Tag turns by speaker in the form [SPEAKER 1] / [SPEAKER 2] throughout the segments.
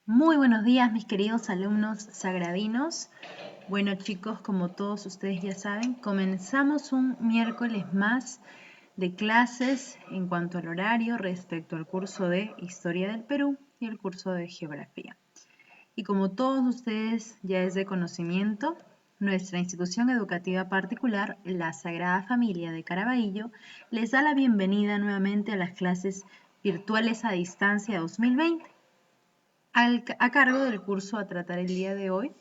[SPEAKER 1] Muy buenos días, mis queridos alumnos sagradinos. Bueno, chicos, como todos ustedes ya saben, comenzamos un miércoles más de clases en cuanto al horario respecto al curso de Historia del Perú y el curso de Geografía. Y como todos ustedes ya es de conocimiento, nuestra institución educativa particular, la Sagrada Familia de Caraballo, les da la bienvenida nuevamente a las clases virtuales a distancia 2020 a cargo del curso a tratar el día de hoy,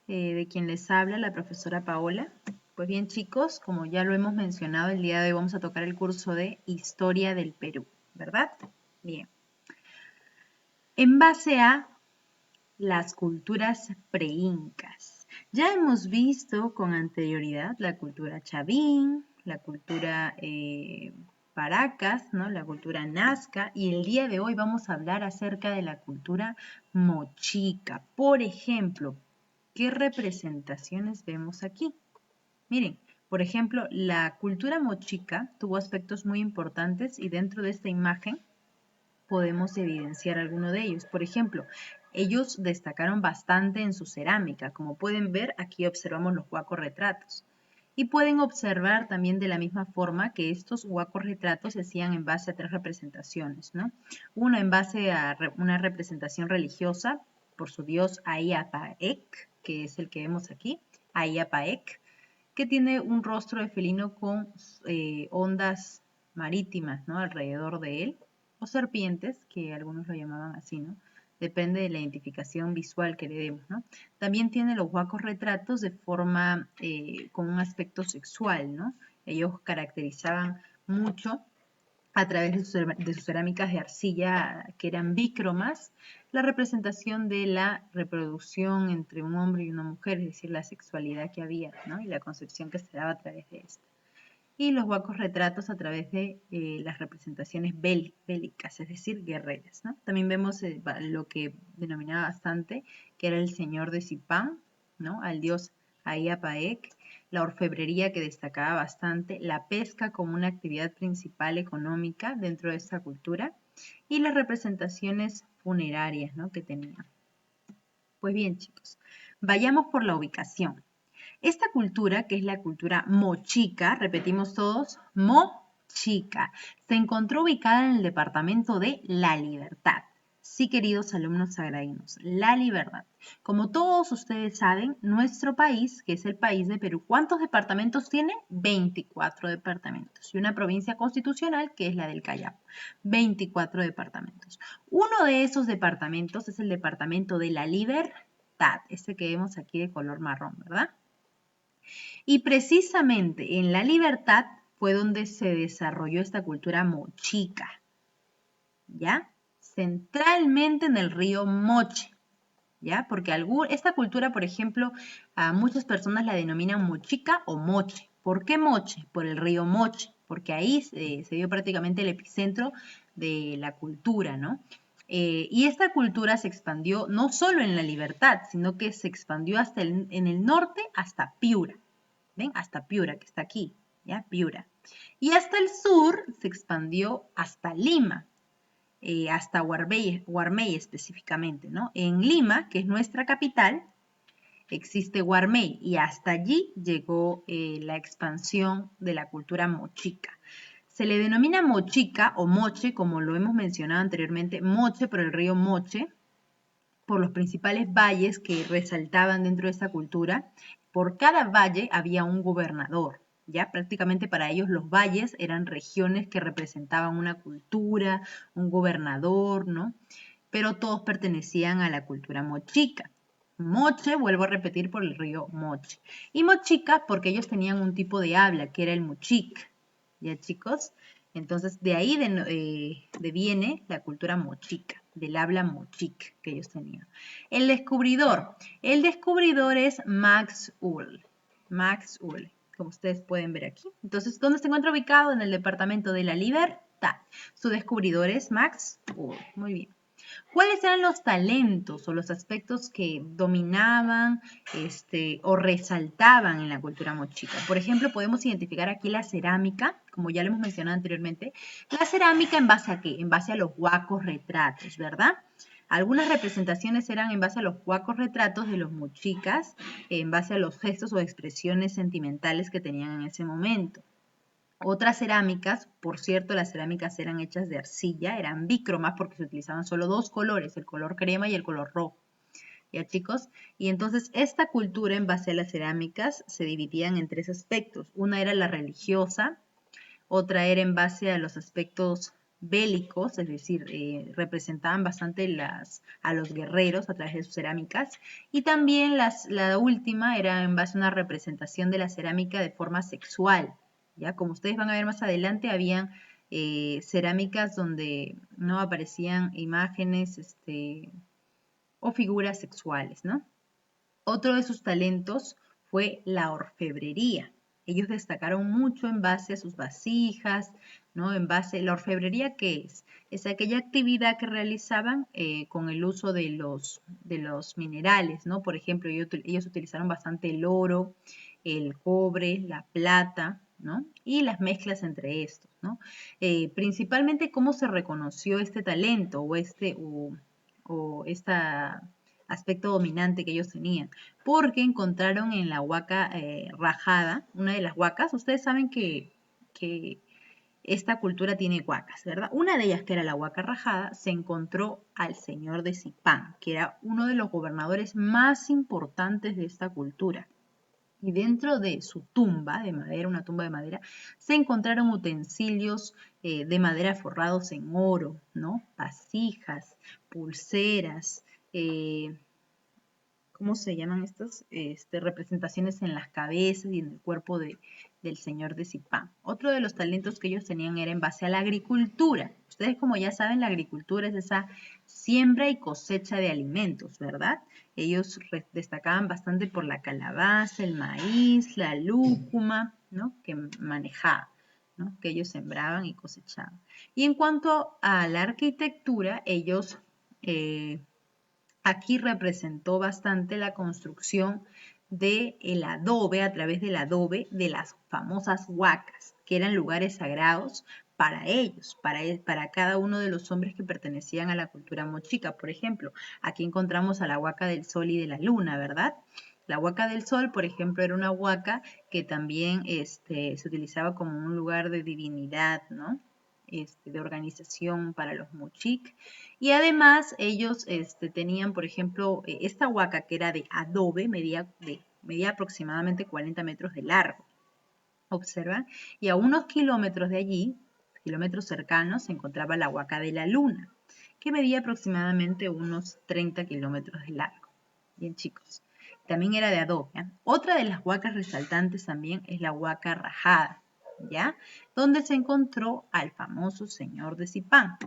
[SPEAKER 1] de quien les habla la profesora Paola. Pues bien, chicos, como ya lo hemos mencionado, el día de hoy vamos a tocar el curso de Historia del Perú, ¿verdad? Bien. En base a las culturas preincas. Ya hemos visto con anterioridad la cultura chavín, la cultura Paracas, ¿no? La cultura Nazca, y el día de hoy vamos a hablar acerca de la cultura mochica. Por ejemplo, ¿qué representaciones vemos aquí? Miren, por ejemplo, la cultura mochica tuvo aspectos muy importantes y dentro de esta imagen podemos evidenciar alguno de ellos. Por ejemplo, ellos destacaron bastante en su cerámica. Como pueden ver, aquí observamos los huacos retratos. Y pueden observar también de la misma forma que estos huacos retratos se hacían en base a tres representaciones, ¿no? Uno en base a una representación religiosa por su dios Ayapaek, que es el que vemos aquí, Ayapaek, que tiene un rostro de felino con ondas marítimas, ¿no? Alrededor de él, o serpientes, que algunos lo llamaban así, ¿no? Depende de la identificación visual que le demos, ¿no? También tiene los huacos retratos de forma, con un aspecto sexual, ¿no? Ellos caracterizaban mucho a través de sus cerámicas de arcilla que eran bícromas, la representación de la reproducción entre un hombre y una mujer, es decir, la sexualidad que había, ¿no? Y la concepción que se daba a través de esto. Y los huacos retratos a través de las representaciones bélicas, es decir, guerreras, ¿no? También vemos lo que denominaba bastante, que era el señor de Zipán, ¿no? Al dios Ayapaek, la orfebrería que destacaba bastante, la pesca como una actividad principal económica dentro de esta cultura y las representaciones funerarias, ¿no? Que tenía. Pues bien, chicos, vayamos por la ubicación. Esta cultura, que es la cultura mochica, repetimos todos, mochica, se encontró ubicada en el departamento de La Libertad. Sí, queridos alumnos sagradinos, La Libertad. Como todos ustedes saben, nuestro país, que es el país de Perú, ¿cuántos departamentos tiene? 24 departamentos. Y una provincia constitucional, que es la del Callao. 24 departamentos. Uno de esos departamentos es el departamento de La Libertad, este que vemos aquí de color marrón, ¿verdad? Y precisamente en La Libertad fue donde se desarrolló esta cultura mochica, ¿ya? Centralmente en el río Moche, ¿ya? Porque esta cultura, por ejemplo, a muchas personas la denominan mochica o moche. ¿Por qué moche? Por el río Moche, porque ahí se dio prácticamente el epicentro de la cultura, ¿no? Y esta cultura se expandió no solo en La Libertad, sino que se expandió hasta en el norte hasta Piura. ¿Ven? Hasta Piura, que está aquí, ¿ya? Piura. Y hasta el sur se expandió hasta Lima, hasta Huarmey específicamente, ¿no? En Lima, que es nuestra capital, existe Huarmey y hasta allí llegó la expansión de la cultura mochica. Se le denomina mochica o moche, como lo hemos mencionado anteriormente, moche por el río Moche, por los principales valles que resaltaban dentro de esta cultura. Por cada valle había un gobernador, ¿ya? Prácticamente para ellos los valles eran regiones que representaban una cultura, un gobernador, ¿no? Pero todos pertenecían a la cultura mochica. Moche, vuelvo a repetir, por el río Moche. Y mochica porque ellos tenían un tipo de habla, que era el mochic, ¿ya, chicos? Entonces, de ahí viene la cultura mochica, del habla mochic que ellos tenían. El descubridor. El descubridor es Max Ull. Max Ull, como ustedes pueden ver aquí. Entonces, ¿dónde se encuentra ubicado? En el departamento de La Libertad. Su descubridor es Max Ull. Muy bien. ¿Cuáles eran los talentos o los aspectos que dominaban o resaltaban en la cultura mochica? Por ejemplo, podemos identificar aquí la cerámica, como ya lo hemos mencionado anteriormente. La cerámica, ¿en base a qué? En base a los huacos retratos, ¿verdad? Algunas representaciones eran en base a los huacos retratos de los mochicas, en base a los gestos o expresiones sentimentales que tenían en ese momento. Otras cerámicas, por cierto, las cerámicas eran hechas de arcilla, eran bícromas porque se utilizaban solo dos colores, el color crema y el color rojo. ¿Ya, chicos? Y entonces esta cultura en base a las cerámicas se dividían en tres aspectos. Una era la religiosa, otra era en base a los aspectos bélicos, es decir, representaban bastante a los guerreros a través de sus cerámicas, y también la última era en base a una representación de la cerámica de forma sexual, ¿ya? Como ustedes van a ver más adelante, habían cerámicas donde no aparecían imágenes o figuras sexuales, ¿no? Otro de sus talentos fue la orfebrería. Ellos destacaron mucho en base a sus vasijas, ¿no? La orfebrería, ¿qué es? Es aquella actividad que realizaban con el uso de los minerales, ¿no? Por ejemplo, ellos utilizaron bastante el oro, el cobre, la plata, ¿no? Y las mezclas entre estos, ¿no? Principalmente, ¿cómo se reconoció este talento o esta aspecto dominante que ellos tenían? Porque encontraron en la huaca rajada, una de las huacas, ustedes saben que esta cultura tiene huacas, ¿verdad? Una de ellas, que era la huaca rajada, se encontró al señor de Zipán, que era uno de los gobernadores más importantes de esta cultura. Y dentro de su tumba de madera, una tumba de madera, se encontraron utensilios de madera forrados en oro, ¿no? Vasijas, pulseras, ¿cómo se llaman estas? Representaciones en las cabezas y en el cuerpo del señor de Zipán. Otro de los talentos que ellos tenían era en base a la agricultura. Ustedes, como ya saben, la agricultura es esa siembra y cosecha de alimentos, ¿verdad? Ellos destacaban bastante por la calabaza, el maíz, la lúcuma, ¿no? Que manejaban, ¿no? Que ellos sembraban y cosechaban. Y en cuanto a la arquitectura, ellos aquí representó bastante la construcción del adobe, a través del adobe, de las famosas huacas, que eran lugares sagrados para ellos, para cada uno de los hombres que pertenecían a la cultura mochica. Por ejemplo, aquí encontramos a la huaca del sol y de la luna, ¿verdad? La huaca del sol, por ejemplo, era una huaca que también se utilizaba como un lugar de divinidad, ¿no? De organización para los mochic. Y además ellos tenían, por ejemplo, esta huaca que era de adobe, medía aproximadamente 40 metros de largo. Observan. Y a unos kilómetros de allí, kilómetros cercanos, se encontraba la huaca de la luna, que medía aproximadamente unos 30 kilómetros de largo. Bien, chicos. También era de adobe, ¿eh? Otra de las huacas resaltantes también es la huaca rajada, ¿ya? Donde se encontró al famoso señor de Zipán.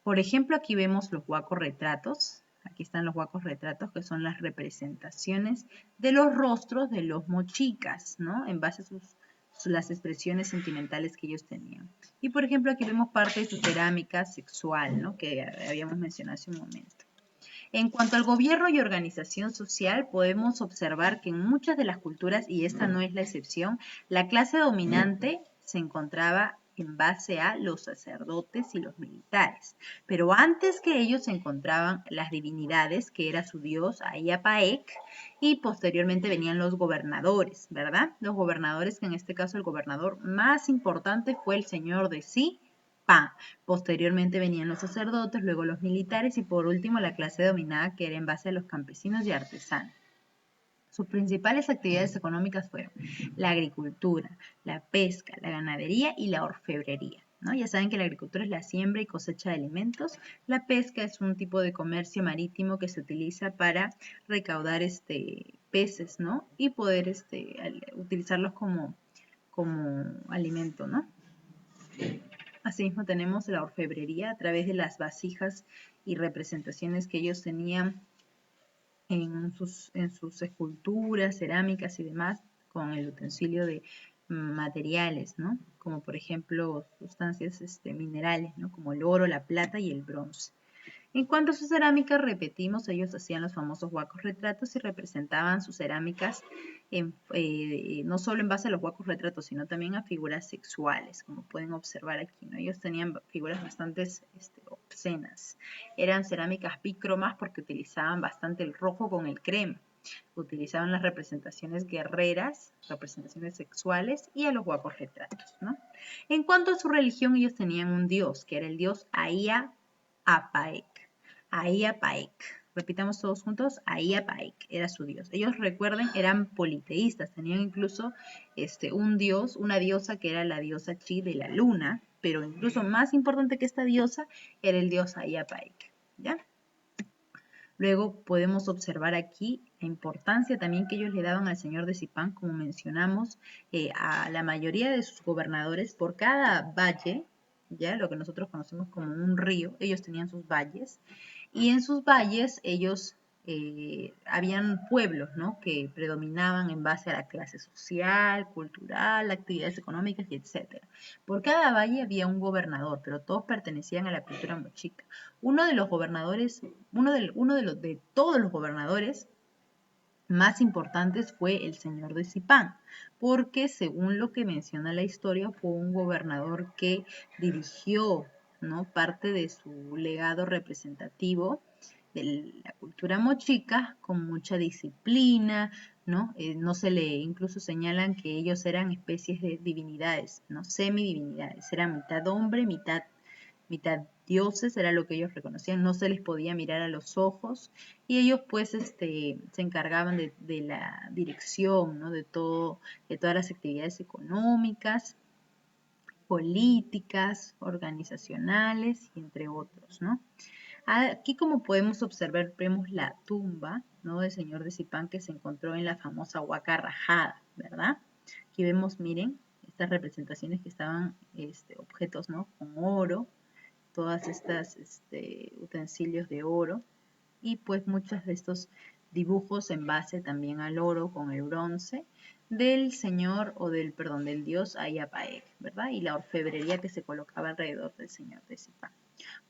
[SPEAKER 1] Por ejemplo, aquí vemos los huacos retratos. Aquí están los huacos retratos, que son las representaciones de los rostros de los mochicas, ¿no? En base a las expresiones sentimentales que ellos tenían. Y por ejemplo, aquí vemos parte de su cerámica sexual, ¿no? Que habíamos mencionado hace un momento. En cuanto al gobierno y organización social, podemos observar que en muchas de las culturas, y esta no es la excepción, la clase dominante se encontraba en base a los sacerdotes y los militares. Pero antes que ellos se encontraban las divinidades, que era su dios Ayapaek, y posteriormente venían los gobernadores, ¿verdad? Los gobernadores, que en este caso el gobernador más importante fue el señor de Zipán. Posteriormente venían los sacerdotes, luego los militares y por último la clase dominada, que era en base a los campesinos y artesanos. Sus principales actividades económicas fueron la agricultura, la pesca, la ganadería y la orfebrería, ¿no? Ya saben que la agricultura es la siembra y cosecha de alimentos. La pesca es un tipo de comercio marítimo que se utiliza para recaudar peces, ¿no? Y poder utilizarlos como alimento, ¿no? Asimismo tenemos la orfebrería a través de las vasijas y representaciones que ellos tenían en sus esculturas, cerámicas y demás, con el utensilio de materiales, ¿no? Como por ejemplo sustancias minerales, ¿no? Como el oro, la plata y el bronce. En cuanto a su cerámica, repetimos, ellos hacían los famosos huacos retratos y representaban sus cerámicas no solo en base a los huacos retratos, sino también a figuras sexuales, como pueden observar aquí, ¿no? Ellos tenían figuras bastante obscenas. Eran cerámicas bícromas porque utilizaban bastante el rojo con el crema. Utilizaban las representaciones guerreras, representaciones sexuales y a los guapos retratos, ¿no? En cuanto a su religión, ellos tenían un dios, que era el dios Aia Apaek. Aia Paek. Repitamos todos juntos, Aia Paek era su dios. Ellos, recuerden, eran politeístas, tenían incluso un dios, una diosa que era la diosa Chi de la luna, pero incluso más importante que esta diosa era el dios Aia Paek, ¿ya? Luego podemos observar aquí la importancia también que ellos le daban al señor de Zipán, como mencionamos, a la mayoría de sus gobernadores, por cada valle, ya lo que nosotros conocemos como un río, ellos tenían sus valles, y en sus valles ellos habían pueblos, ¿no?, que predominaban en base a la clase social, cultural, actividades económicas y etcétera. Por cada valle había un gobernador, pero todos pertenecían a la cultura mochica. Uno de los gobernadores, de todos los gobernadores más importantes fue el señor de Zipán, porque según lo que menciona la historia, fue un gobernador que dirigió, ¿no?, parte de su legado representativo de la cultura mochica con mucha disciplina, ¿no? No se le, incluso señalan que ellos eran especies de divinidades, ¿no? Semidivinidades, eran mitad hombre, mitad dioses, era lo que ellos reconocían, no se les podía mirar a los ojos y ellos pues se encargaban de la dirección, ¿no?, de todas las actividades económicas, políticas, organizacionales y entre otros, ¿no? Aquí, como podemos observar, vemos la tumba, ¿no?, del señor de Zipán, que se encontró en la famosa Huaca Rajada, ¿verdad? Aquí vemos, miren, estas representaciones que estaban, objetos, ¿no?, con oro, todas estas utensilios de oro y pues muchos de estos dibujos en base también al oro con el bronce del señor del dios Ayapaek, ¿verdad? Y la orfebrería que se colocaba alrededor del señor de Zipán.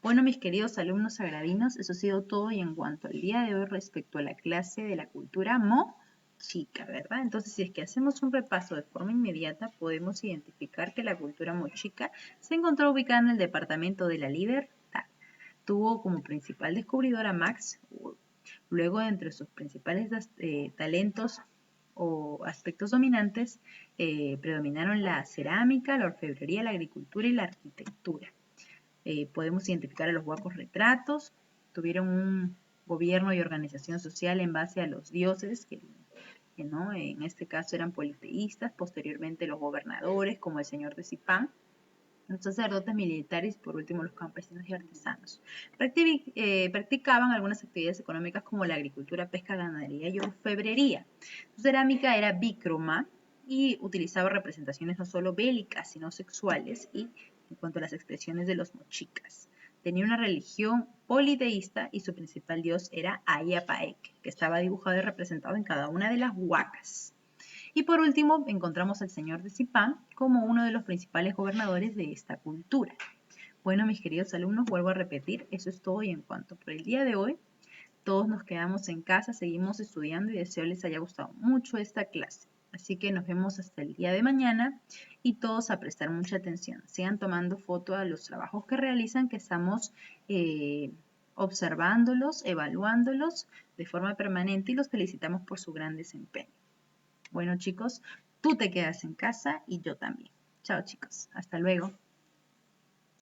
[SPEAKER 1] Bueno, mis queridos alumnos sagradinos, eso ha sido todo y en cuanto al día de hoy respecto a la clase de la cultura mochica, ¿verdad? Entonces, si es que hacemos un repaso de forma inmediata, podemos identificar que la cultura mochica se encontró ubicada en el departamento de la Libertad. Tuvo como principal descubridor a Max Ull. Luego, entre sus principales talentos o aspectos dominantes, predominaron la cerámica, la orfebrería, la agricultura y la arquitectura. Podemos identificar a los huacos retratos, tuvieron un gobierno y organización social en base a los dioses, que ¿no?, en este caso eran politeístas, posteriormente los gobernadores, como el señor de Zipán, los sacerdotes militares y por último los campesinos y artesanos. Practicaban algunas actividades económicas como la agricultura, pesca, ganadería y orfebrería. Su cerámica era bícroma y utilizaba representaciones no solo bélicas, sino sexuales y en cuanto a las expresiones de los mochicas. Tenía una religión politeísta y su principal dios era Ayapaek, que estaba dibujado y representado en cada una de las huacas. Y por último, encontramos al señor de Zipán como uno de los principales gobernadores de esta cultura. Bueno, mis queridos alumnos, vuelvo a repetir, eso es todo y en cuanto por el día de hoy, todos nos quedamos en casa, seguimos estudiando y deseo les haya gustado mucho esta clase. Así que nos vemos hasta el día de mañana y todos a prestar mucha atención. Sigan tomando foto a los trabajos que realizan, que estamos observándolos, evaluándolos de forma permanente y los felicitamos por su gran desempeño. Bueno, chicos, tú te quedas en casa y yo también. Chao, chicos. Hasta luego.